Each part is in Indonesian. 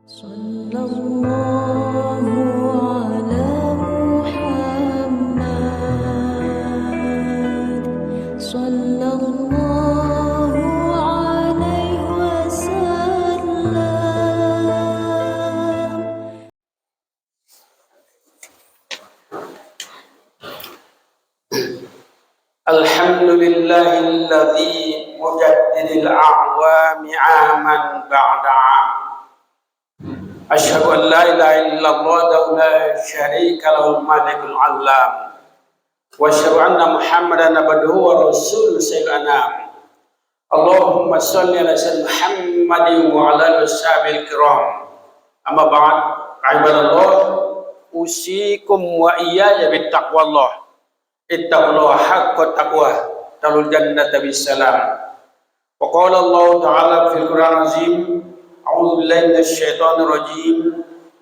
Sallallahu ala Muhammad Sallallahu alaihi wasallam. Alhamdulillahilladzi mujaddidil a'wami 'aman ba'da 'am. Asyhadu an la ilaha illallah wa la syarika lahul malikul 'allam. Wa asyhadu anna Muhammadan abduhu wa rasuluhu sayyidul anam. Allahumma shalli ala sayyidina Muhammadin wa ala alihi washabihi kiram. Amma ba'd, ibadallah, usikum wa iyaya bittaqwallah. Ittaqullaha haqqa taqwah talul jannata bisalam. Wa qala Allah ta'ala fil Qur'an azim, a'udzu billahi minasy syaithanir rajim,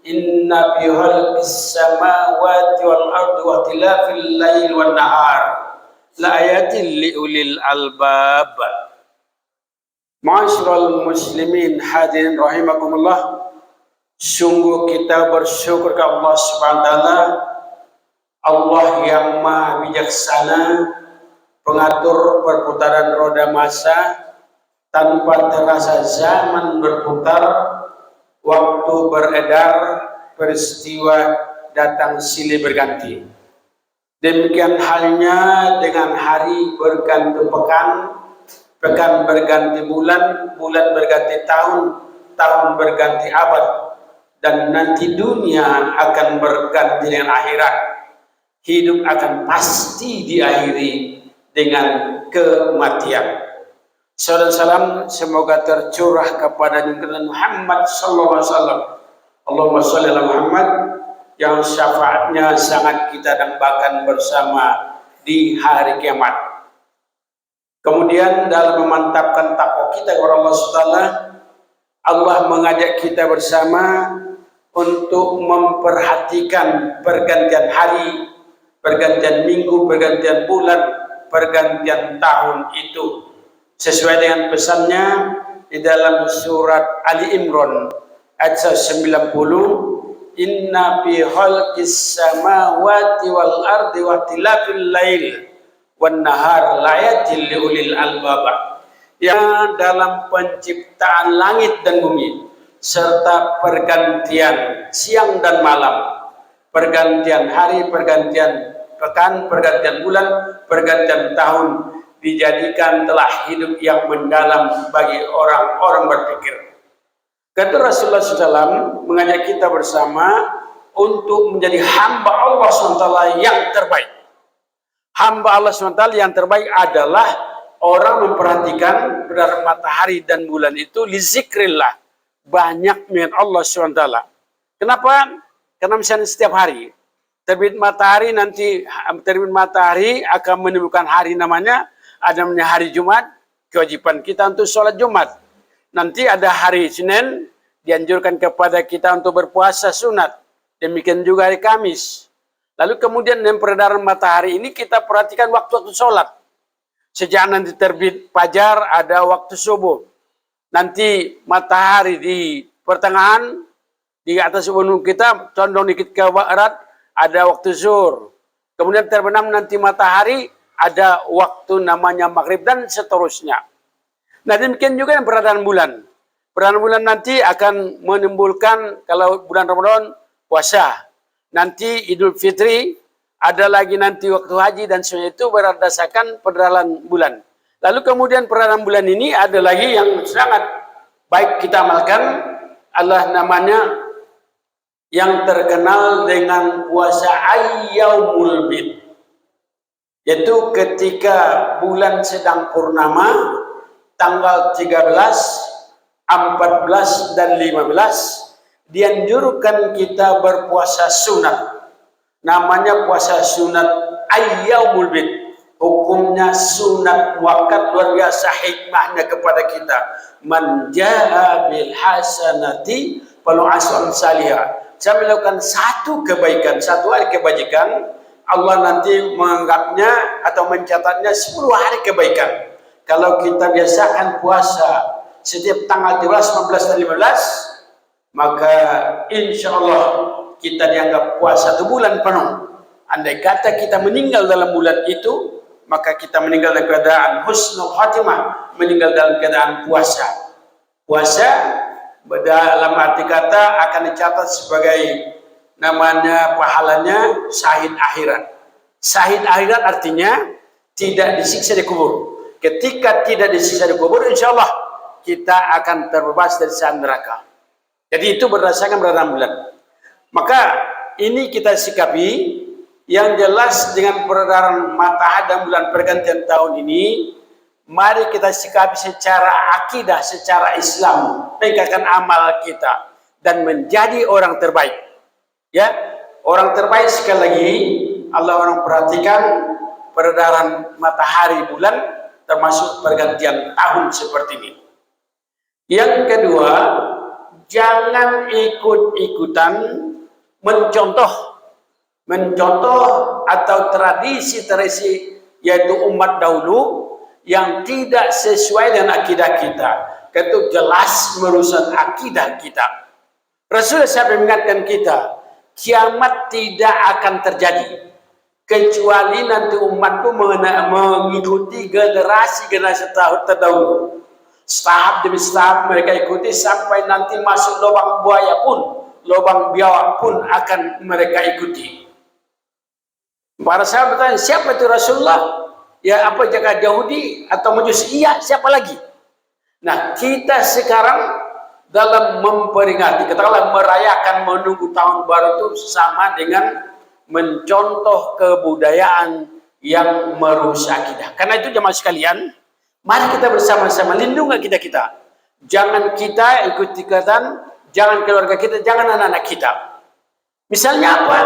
inna fi khalqis samawati wal ardi wa ikhtilafil laili wan nahar la ayatin li ulil albab. Ma'asyiral muslimin hadirin rahimakumullah, sungguh kita bersyukur kepada Allah Subhanahu wa taala, Allah yang Maha Bijaksana, pengatur perputaran roda masa. Tanpa terasa zaman berputar, waktu beredar, peristiwa datang silih berganti. Demikian halnya dengan hari berganti pekan, pekan berganti bulan, bulan berganti tahun, tahun berganti abad, dan nanti dunia akan berganti dengan akhirat. Hidup akan pasti diakhiri dengan kematian. Salam salam semoga tercurah kepada junjungan Muhammad sallallahu alaihi wasallam. Allahumma shalli ala Muhammad, yang syafaatnya sangat kita dambakan bersama di hari kiamat. Kemudian dalam memantapkan takwa kita kepada Allah Subhanahu, Allah mengajak kita bersama untuk memperhatikan pergantian hari, pergantian minggu, pergantian bulan, pergantian tahun itu sesuai dengan pesannya di dalam surat Ali Imran ayat 90, inna fi khalqis samawati wal ardi wa ikhtilafil lail wan nahar layatil liulil albab. Yang dalam penciptaan langit dan bumi serta pergantian siang dan malam, pergantian hari, pergantian pekan, pergantian bulan, pergantian tahun, dijadikan telah hidup yang mendalam bagi orang-orang berpikir. Kata Rasulullah SAW mengajak kita bersama untuk menjadi hamba Allah SWT yang terbaik. Hamba Allah SWT yang terbaik adalah orang memperhatikan benar matahari dan bulan itu lizikrillah, banyak mengingat Allah SWT. Kenapa? Karena misalnya setiap hari terbit matahari, nanti terbit matahari akan menimbulkan hari namanya, ada hari Jumat, kewajiban kita untuk sholat Jumat. Nanti ada hari Senin, dianjurkan kepada kita untuk berpuasa sunat. Demikian juga hari Kamis. Lalu kemudian dengan peredaran matahari ini kita perhatikan waktu-waktu sholat. Sejak nanti terbit fajar ada waktu subuh. Nanti matahari di pertengahan, di atas gunung kita, condong dikit ke barat, ada waktu zuhur. Kemudian terbenam nanti matahari, ada waktu namanya maghrib dan seterusnya. Nah demikian juga yang peredaran bulan. Peredaran bulan nanti akan menimbulkan, kalau bulan Ramadan puasa, nanti Idul Fitri, ada lagi nanti waktu haji dan sebagainya, itu berdasarkan peredaran bulan. Lalu kemudian peredaran bulan ini ada lagi yang sangat baik kita amalkan, adalah namanya yang terkenal dengan puasa Ayyaumul Bid. Yaitu ketika bulan sedang purnama, tanggal 13, 14, dan 15, dianjurkan kita berpuasa sunat. Namanya puasa sunat Ayyaumul Bid. Hukumnya sunat muakkad, luar biasa hikmahnya kepada kita. Man jaa bil hasanati falahu asyru amsalihha. Saya melakukan satu kebaikan, satu hari kebajikan, Allah nanti menganggapnya atau mencatatnya 10 hari kebaikan. Kalau kita biasakan puasa setiap tanggal 13, 14, dan 15, maka insya Allah kita dianggap puasa 1 bulan penuh. Andai kata kita meninggal dalam bulan itu, maka kita meninggal dalam keadaan husnul khatimah, meninggal dalam keadaan puasa. Puasa dalam arti kata akan dicatat sebagai namanya pahalanya syahid akhirat. Syahid akhirat artinya tidak disiksa di kubur. Ketika tidak disiksa di kubur, insya Allah kita akan terbebas dari siksa neraka. Jadi itu berdasarkan beradaan bulan. Maka ini kita sikapi yang jelas dengan peredaran matahari dan bulan pergantian tahun ini. Mari kita sikapi secara akidah, secara Islam, tegakkan amal kita dan menjadi orang terbaik. Ya, orang terbaik sekali lagi Allah orang perhatikan peredaran matahari bulan termasuk pergantian tahun seperti ini. Yang kedua, jangan ikut-ikutan mencontoh atau tradisi-tradisi yaitu umat dahulu yang tidak sesuai dengan akidah kita. Itu jelas merusak akidah kita. Rasulullah SAW mengingatkan kita, kiamat tidak akan terjadi kecuali nanti umatku mengikuti generasi terdahulu. Tahap demi tahap mereka ikuti sampai nanti masuk lubang buaya pun, lubang biawak pun akan mereka ikuti. Para sahabat bertanya, siapa itu Rasulullah? Ya, apa jaga Yahudi atau Majusi? Iya, siapa lagi? Nah, kita sekarang dalam memperingati, katakanlah merayakan menunggu tahun baru itu sama dengan mencontoh kebudayaan yang merusak akidah. Karena itu jemaah sekalian, mari kita bersama-sama lindungi akidah kita. Jangan kita ikut-ikutan, jangan keluarga kita, jangan anak-anak kita. Misalnya apa?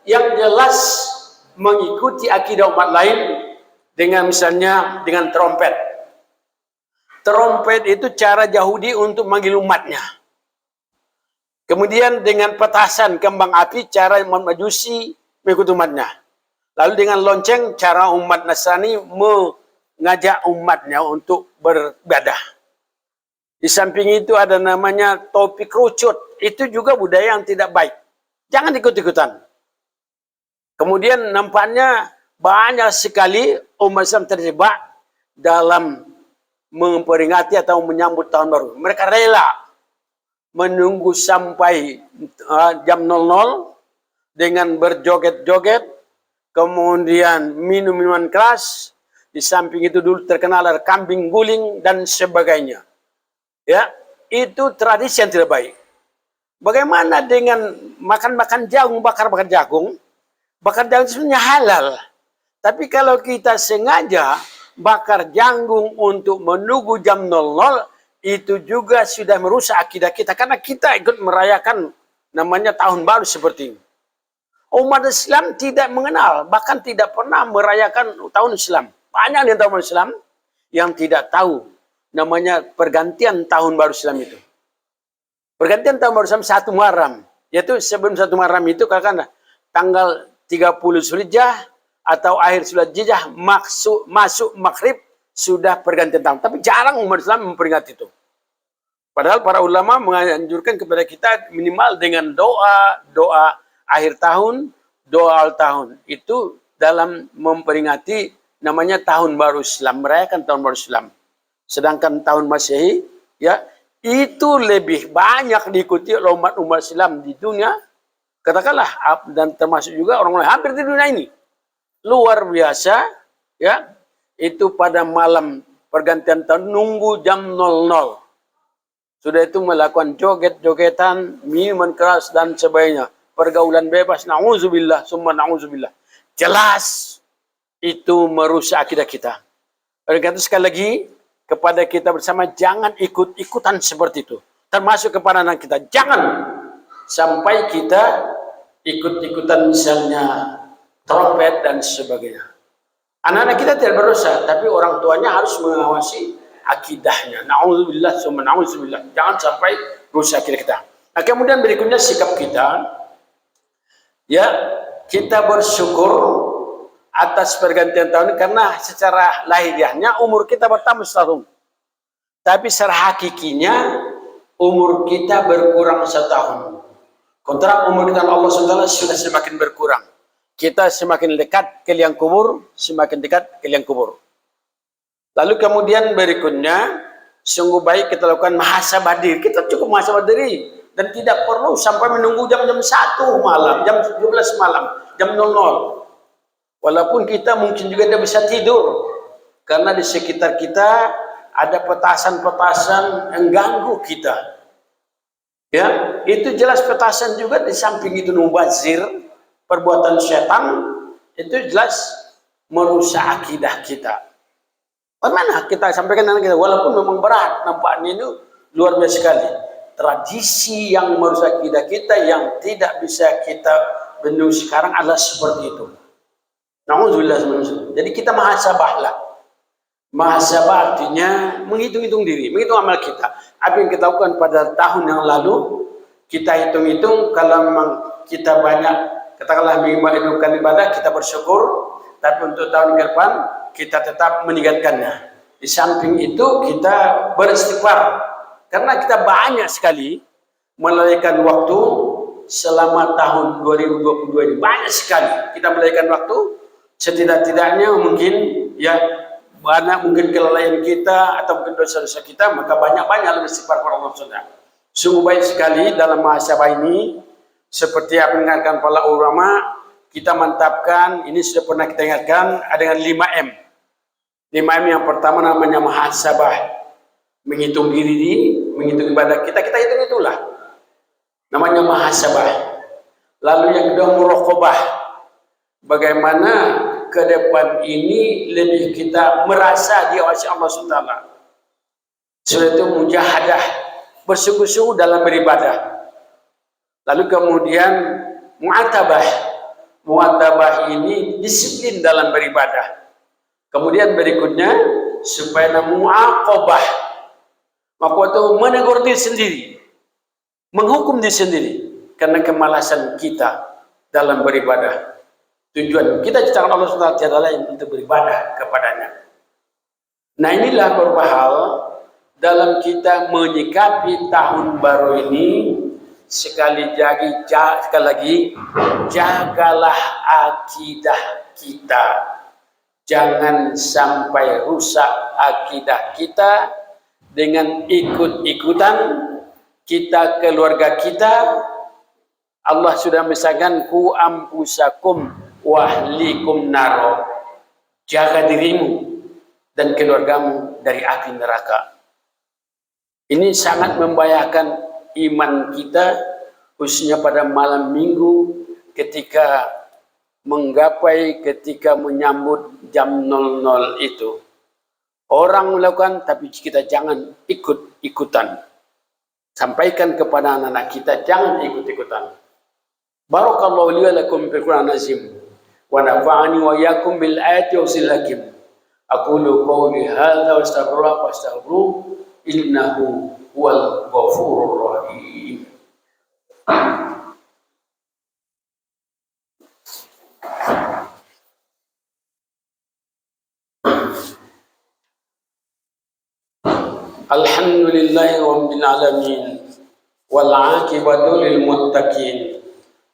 Yang jelas mengikuti akidah umat lain dengan misalnya dengan trompet. Trompet itu cara Yahudi untuk manggil umatnya. Kemudian dengan petasan kembang api cara Majusi mengikuti umatnya. Lalu dengan lonceng cara umat Nasrani mengajak umatnya untuk beribadah. Di samping itu ada namanya topi kerucut. Itu juga budaya yang tidak baik. Jangan ikut-ikutan. Kemudian nampaknya banyak sekali umat Islam terjebak dalam memperingati atau menyambut tahun baru. Mereka rela menunggu sampai jam 00 dengan berjoget-joget, kemudian minum minuman keras. Di samping itu dulu terkenal ada kambing guling dan sebagainya. Ya, itu tradisi yang tidak baik. Bagaimana dengan makan-makan jagung, bakar-bakar jagung? Bakar jagung sebenarnya halal. Tapi kalau kita sengaja bakar jagung untuk menunggu jam 00, itu juga sudah merusak akidah kita. Karena kita ikut merayakan namanya tahun baru seperti ini. Umat Islam tidak mengenal, bahkan tidak pernah merayakan tahun Islam. Banyak di tahun Islam yang tidak tahu namanya pergantian tahun baru Islam itu. Pergantian tahun baru Islam 1 Muharram. Yaitu sebelum 1 Muharram itu katakanlah tanggal 30 Zulhijjah atau akhir Zulhijjah masuk maghrib sudah pergantian tahun. Tapi jarang umat Islam memperingati itu. Padahal para ulama menganjurkan kepada kita minimal dengan doa akhir tahun, doa awal tahun. Itu dalam memperingati namanya tahun baru Islam, merayakan tahun baru Islam. Sedangkan tahun Masehi ya itu lebih banyak diikuti oleh umat Islam di dunia. Katakanlah dan termasuk juga orang-orang hampir di dunia ini. Luar biasa ya. Itu pada malam pergantian tahun nunggu jam 00. Sudah itu melakukan joget-jogetan, minuman keras dan sebagainya. Pergaulan bebas, na'udzubillah, summa na'udzubillah. Jelas itu merusak akidah kita. Oleh karena itu sekali lagi kepada kita bersama jangan ikut-ikutan seperti itu. Termasuk kepada anak kita. Jangan sampai kita ikut-ikutan misalnya trompet dan sebagainya. Anak-anak kita tidak berdosa, tapi orang tuanya harus mengawasi akidahnya. Na'udzubillah, summa na'udzubillah. Jangan sampai rusak akidah kita. Nah, kemudian berikutnya sikap kita. Ya, kita bersyukur atas pergantian tahun karena secara lahiriahnya umur kita bertambah setahun. Tapi secara hakikinya umur kita berkurang setahun. Kontrak umur kita Allah SWT sudah semakin berkurang. Kita semakin dekat ke liang kubur, semakin dekat ke liang kubur. Lalu kemudian berikutnya, sungguh baik kita lakukan muhasabah diri. Kita cukup muhasabah diri dan tidak perlu sampai menunggu jam-jam 1 malam, jam 17 malam, jam 00. Walaupun kita mungkin juga tidak bisa tidur karena di sekitar kita ada petasan-petasan yang ganggu kita. Ya, itu jelas petasan juga. Di samping itu mubazir, perbuatan setan, itu jelas merusak akidah kita. Bagaimana kita sampaikan dengan kita, walaupun memang berat, nampaknya itu luar biasa sekali. Tradisi yang merusak akidah kita yang tidak bisa kita bendung sekarang adalah seperti itu. Na'udzubillah. Jadi kita muhasabahlah. Muhasabah artinya menghitung-hitung diri, menghitung amal kita. Apa yang kita lakukan pada tahun yang lalu, kita hitung-hitung. Kalau memang kita banyak, katakanlah melakukan ibadah, kita bersyukur. Tapi untuk tahun ke depan, kita tetap meningkatkannya. Di samping itu, kita beristighfar. Karena kita banyak sekali melalaikan waktu selama tahun 2022 ini. Banyak sekali kita melalaikan waktu. Setidak-tidaknya mungkin ya banyak mungkin kelalaian kita atau mungkin dosa-dosa kita, maka banyak-banyak lebih istighfar kepada Allah SWT. Sungguh baik sekali dalam muhasabah ini, seperti apa yang dikatakan para ulama, kita mantapkan, ini sudah pernah kita ingatkan, ada dengan 5M. 5M yang pertama namanya muhasabah, menghitung diri, menghitung ibadah kita hitung itulah. Namanya muhasabah. Lalu yang kedua muraqabah. Bagaimana ke depan ini lebih kita merasa diawasi Allah SWT. Setelah itu mujahadah, bersungguh-sungguh dalam beribadah. Lalu kemudian mu'atabah. Mu'atabah ini disiplin dalam beribadah. Kemudian berikutnya supaya mu'aqabah. Maka itu menegur diri sendiri, menghukum diri sendiri karena kemalasan kita dalam beribadah. Tujuan kita ciptakan Allah SWT tiada lain untuk beribadah kepadanya. Nah, inilah beberapa hal dalam kita menyikapi tahun baru ini. Sekali lagi, jagalah akidah kita. Jangan sampai rusak akidah kita dengan ikut-ikutan kita, keluarga kita. Allah sudah misalkan ku ampusakum wahlikum naro, jaga dirimu dan keluargamu dari api neraka. Ini sangat membahayakan iman kita, khususnya pada malam minggu ketika menyambut jam 00 itu. Orang melakukan, tapi kita jangan ikut-ikutan. Sampaikan kepada anak-anak kita, jangan ikut-ikutan. Barakallahu li wa lakum fil Qur'an azim. Wa nafa'ani wa iyyakum bil ayati wa silakim. Aqulu qawli hadza wa astaghfiruhu innahu huwal ghafurur rahim. Alhamdulillahi rabbil alamin wal 'aqibatu lil muttaqin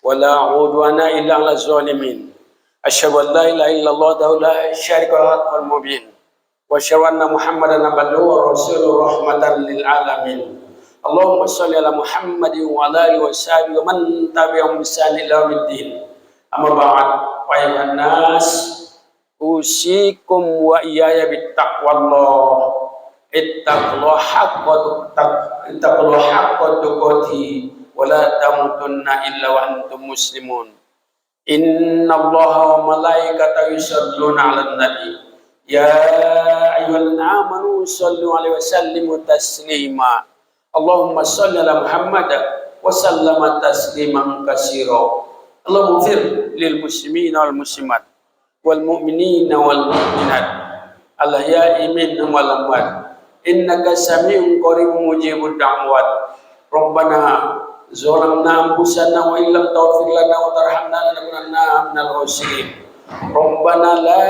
wala 'udwana illa 'alal zalimin. Asyhadu an la ilaha illallah wa la syarika lahu mubin. Wa asyhadu anna Muhammadan abduhu wa rasuluhu rahmatan lil alamin. Allahumma shalli ala Muhammadin wa ala alihi wa sahbihi wa man tabi'ahum bi ihsan ila yaumiddin. Amma ba'd, wa ayyuhan nas, usikum wa iyaya bit taqwallah. Ittaqullaha haqqa tuqatih wa la tamutunna illa wa antum muslimun. Innallaha wa malaikatahu yusholluna 'alan nabi. Ya ayyuhallazina amanu shallu 'alaihi wa sallimu taslima. Allahumma shalli ala Muhammad wa sallama tasliman katsira. Allahumma ighfir lil muslimina wal muslimat wal mu'minina wal mu'minat al-ahya'i minhum wal amwat. Innaka sami'un qaribun mujibud da'wat. Rabbana zalamna anfusana wa illam taghfir lana wa tarhamna lanakunanna minal khasirin. Rabbana la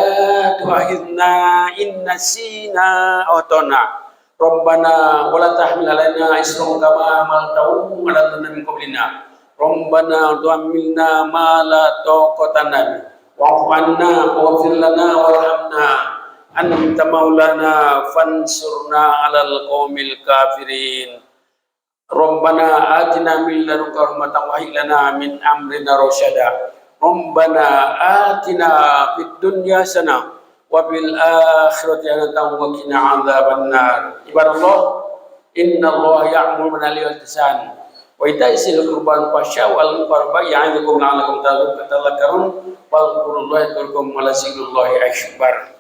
tu'akhidhna in nasina aw akhtana. Rabbana wa la tahmil alaina isran kama hamaltahu 'ala alladziina min qablina. Rabbana tuhammilna ma la taqata lana bihi wa'fu 'anna waghfir lana warhamna anta maulana fansurna 'alal qaumil kafirin. Rabbana atina min ladunka rahmatan wa hab lana min amrina rasyada. Rabbana atina fid dunya hasanah wa fil akhirati hasanah wa qina adzabannar. Ibadallah, innallaha ya'muru bil 'adli wal ihsan wa ita'i dzil qurba wa syawal munkar ya'idukum la'allakum tadhakkarun. Wa qul Allahu akbar.